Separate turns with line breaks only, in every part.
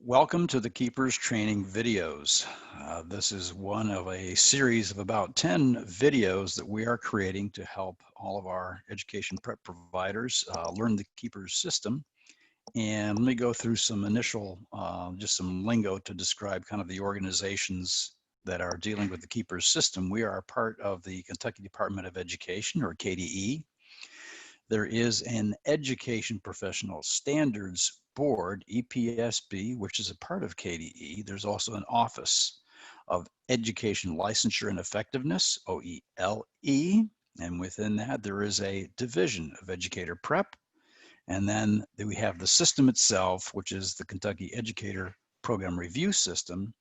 Welcome to the KEPRS training videos. This is one of a series of about 10 videos that we are creating to help all of our education prep providers learn the KEPRS system. And let me go through some initial, just some lingo to describe kind of the organizations that are dealing with the KEPRS system. We are a part of the Kentucky Department of Education, or KDE. There is an Education Professional Standards Board, EPSB, which is a part of KDE. There's also an Office of Education Licensure and Effectiveness, OELE, and within that there is a Division of Educator Prep. And then we have the system itself, which is the Kentucky Educator Program Review System.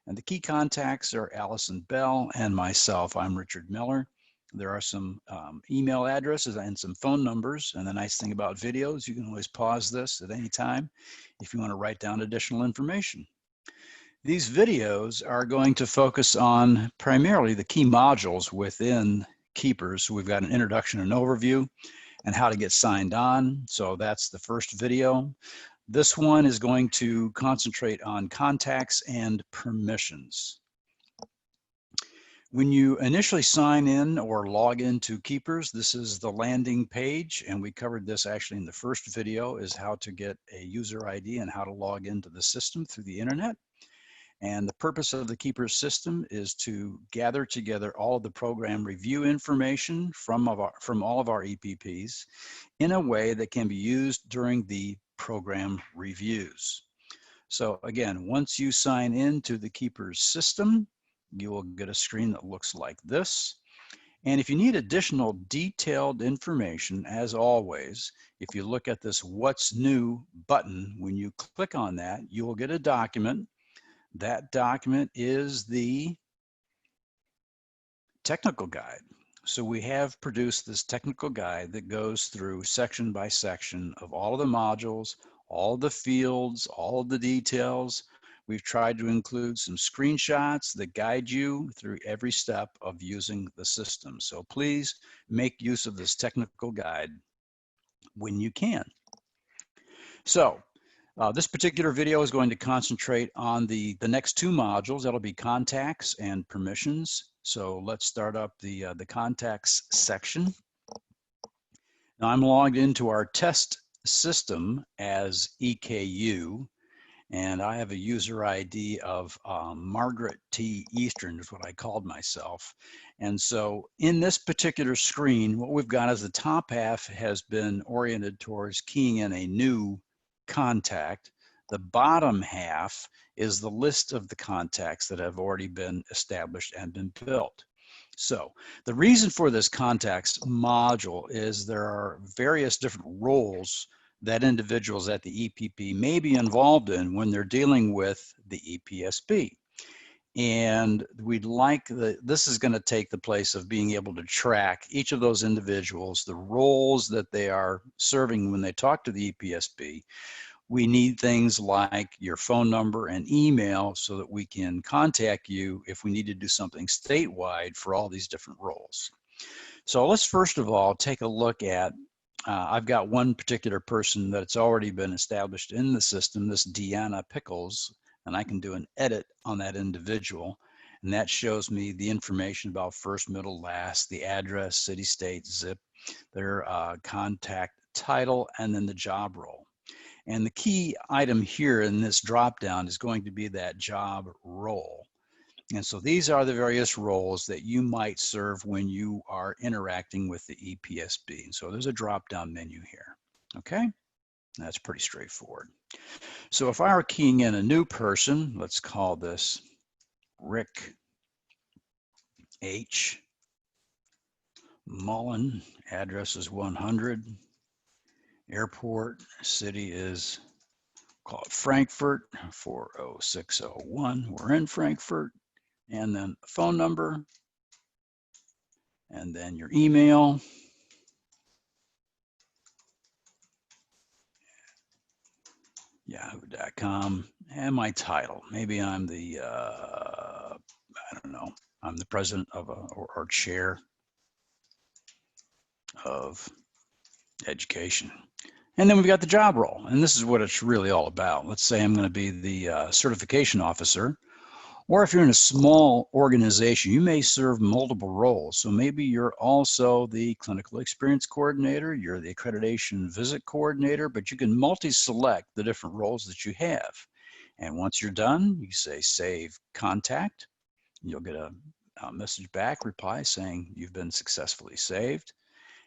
And the key contacts are Allison Bell and myself. I'm Richard Miller. There are some email addresses and some phone numbers. And the nice thing about videos, you can always pause this at any time if you want to write down additional information. These videos are going to focus on primarily the key modules within KEPRS. We've got an introduction and overview and how to get signed on. So that's the first video. This one is going to concentrate on contacts and permissions. When you initially sign in or log into KEPRS, this is the landing page, and we covered this actually in the first video, is how to get a user ID and how to log into the system through the internet. And the purpose of the KEPRS system is to gather together all of the program review information from all of our EPPs in a way that can be used during the program reviews. So again, once you sign into the KEPRS system, you will get a screen that looks like this. And if you need additional detailed information, as always, if you look at this What's New button, when you click on that, you will get a document. That document is the technical guide. So we have produced this technical guide that goes through section by section of all of the modules, all of the fields, all of the details. We've tried to include some screenshots that guide you through every step of using the system. So please make use of this technical guide when you can. So this particular video is going to concentrate on the next two modules. That'll be contacts and permissions. So let's start up the contacts section. Now I'm logged into our test system as EKU, and I have a user ID of Margaret T. Eastern is what I called myself. And so in this particular screen, what we've got is the top half has been oriented towards keying in a new contact. The bottom half is the list of the contacts that have already been established and been built. So the reason for this contacts module is there are various different roles that individuals at the EPP may be involved in when they're dealing with the EPSB. And we'd like this is going to take the place of being able to track each of those individuals, the roles that they are serving when they talk to the EPSB. We need things like your phone number and email so that we can contact you if we need to do something statewide for all these different roles. So let's first of all take a look at, I've got one particular person that's already been established in the system, this Deanna Pickles, and I can do an edit on that individual. And that shows me the information about first, middle, last, the address, city, state, zip, their contact title, and then the job role. And the key item here in this dropdown is going to be that job role. And so these are the various roles that you might serve when you are interacting with the EPSB. And so there's a drop-down menu here, okay? That's pretty straightforward. So if I were keying in a new person, let's call this Rick H. Mullen, address is 100, airport, city is, call it Frankfurt, 40601, we're in Frankfurt. And then phone number, and then your email, yahoo.com, and my title. Maybe I'm the, I don't know, I'm the president of or chair of education. And then we've got the job role, and this is what it's really all about. Let's say I'm going to be the certification officer, or if you're in a small organization, you may serve multiple roles. So maybe you're also the clinical experience coordinator, you're the accreditation visit coordinator, but you can multi-select the different roles that you have. And once you're done, you say save contact. You'll get a message back, reply saying you've been successfully saved.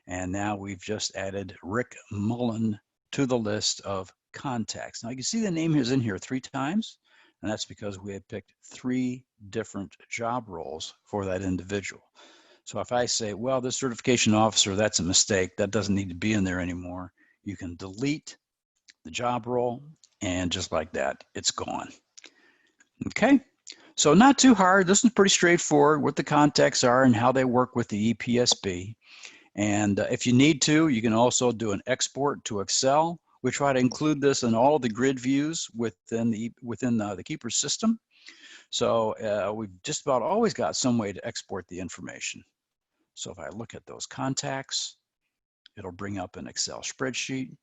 And now we've just added Rick Mullen to the list of contacts. Now you can see the name is in here 3 times, and that's because we had picked 3 different job roles for that individual. So if I say, well, this certification officer, that's a mistake, that doesn't need to be in there anymore, you can delete the job role, and just like that, it's gone. Okay, so not too hard. This is pretty straightforward, what the contacts are and how they work with the EPSB. And if you need to, you can also do an export to Excel. We try to include this in all of the grid views within the KEPRS system. So we've just about always got some way to export the information. So if I look at those contacts, it'll bring up an Excel spreadsheet.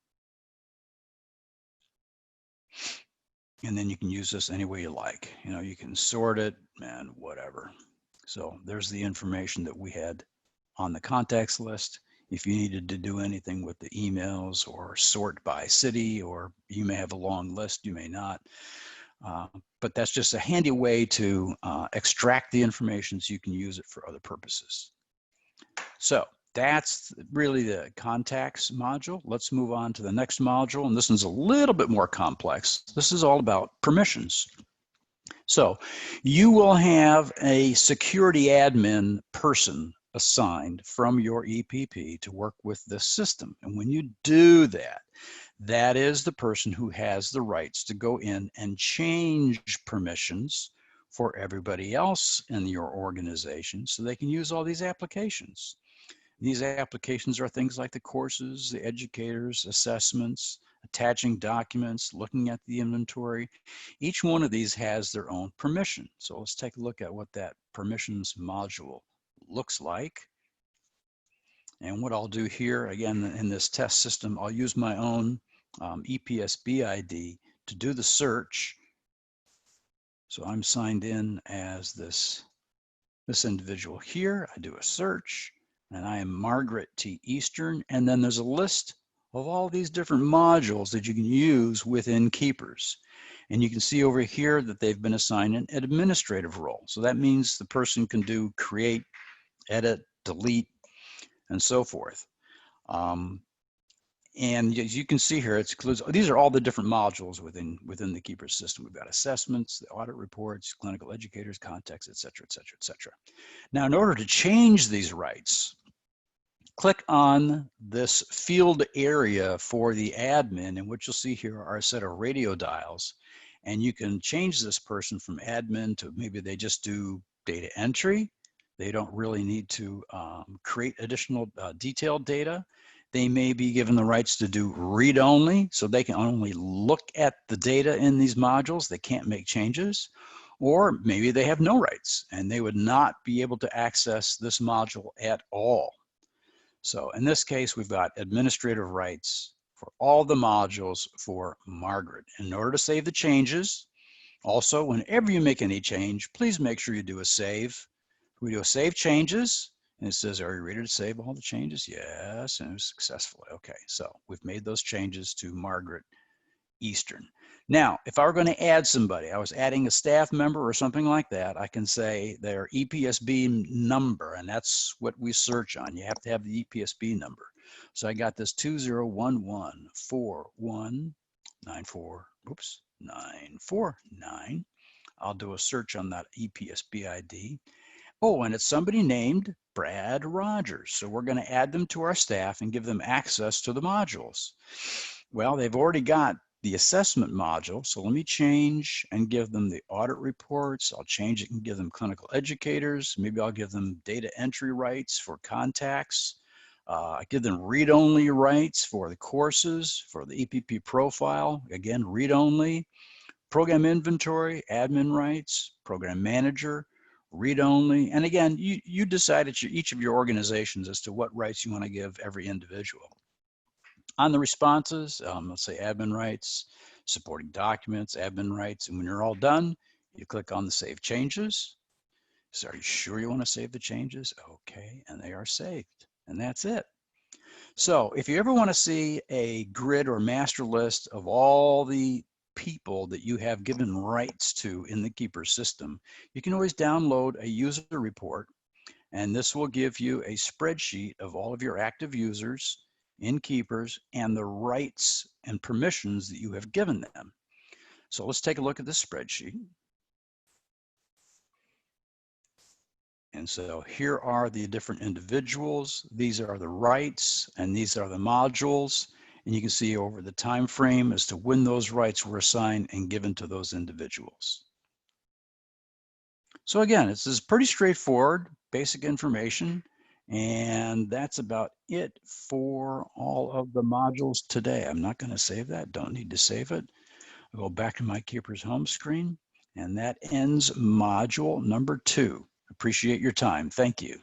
And then you can use this any way you like. You know, you can sort it and whatever. So there's the information that we had on the contacts list. If you needed to do anything with the emails or sort by city, or you may have a long list, you may not. But that's just a handy way to extract the information so you can use it for other purposes. So that's really the contacts module. Let's move on to the next module. And this one's a little bit more complex. This is all about permissions. So you will have a security admin person assigned from your EPP to work with this system. And when you do that, that is the person who has the rights to go in and change permissions for everybody else in your organization so they can use all these applications. These applications are things like the courses, the educators, assessments, attaching documents, looking at the inventory. Each one of these has their own permission. So let's take a look at what that permissions module looks like. And what I'll do here, again, in this test system, I'll use my own EPSB ID to do the search. So I'm signed in as this individual here. I do a search. And I am Margaret T. Eastern, and then there's a list of all these different modules that you can use within KEPRS. And you can see over here that they've been assigned an administrative role. So that means the person can do create, edit, delete, and so forth. And as you can see here, it includes, these are all the different modules within the KEPRS system. We've got assessments, the audit reports, clinical educators, contacts, et cetera, et cetera, et cetera. Now, in order to change these rights, click on this field area for the admin, and what you'll see here are a set of radio dials. And you can change this person from admin to maybe they just do data entry. They don't really need to create additional detailed data. They may be given the rights to do read-only, so they can only look at the data in these modules. They can't make changes. Or maybe they have no rights and they would not be able to access this module at all. So in this case, we've got administrative rights for all the modules for Margaret. In order to save the changes, also, whenever you make any change, please make sure you do a save. We do a save changes, and it says, are you ready to save all the changes? Yes, and it was successfully. Okay, so we've made those changes to Margaret Eastern. Now, if I were going to add somebody, I was adding a staff member or something like that, I can say their EPSB number, and that's what we search on. You have to have the EPSB number. So I got this 20114194949. I'll do a search on that EPSB ID. Oh, and it's somebody named Brad Rogers. So we're going to add them to our staff and give them access to the modules. Well, they've already got the assessment module. So let me change and give them the audit reports. I'll change it and give them clinical educators. Maybe I'll give them data entry rights for contacts. I give them read-only rights for the courses, for the EPP profile. Again, read-only. Program inventory, admin rights, program manager, read-only. And again, you decide at each of your organizations as to what rights you want to give every individual. On the responses, let's say admin rights, supporting documents, admin rights, and when you're all done, you click on the Save Changes. So are you sure you want to save the changes? Okay, and they are saved, and that's it. So if you ever want to see a grid or master list of all the people that you have given rights to in the KEPRS system, you can always download a user report, and this will give you a spreadsheet of all of your active users in KEPRS and the rights and permissions that you have given them. So let's take a look at this spreadsheet. And so here are the different individuals. These are the rights, and these are the modules. And you can see over the time frame as to when those rights were assigned and given to those individuals. So again, this is pretty straightforward, basic information. And that's about it for all of the modules today. I'm not going to save that. Don't need to save it. I'll go back to my KEPRS home screen. And that ends module number 2. Appreciate your time. Thank you.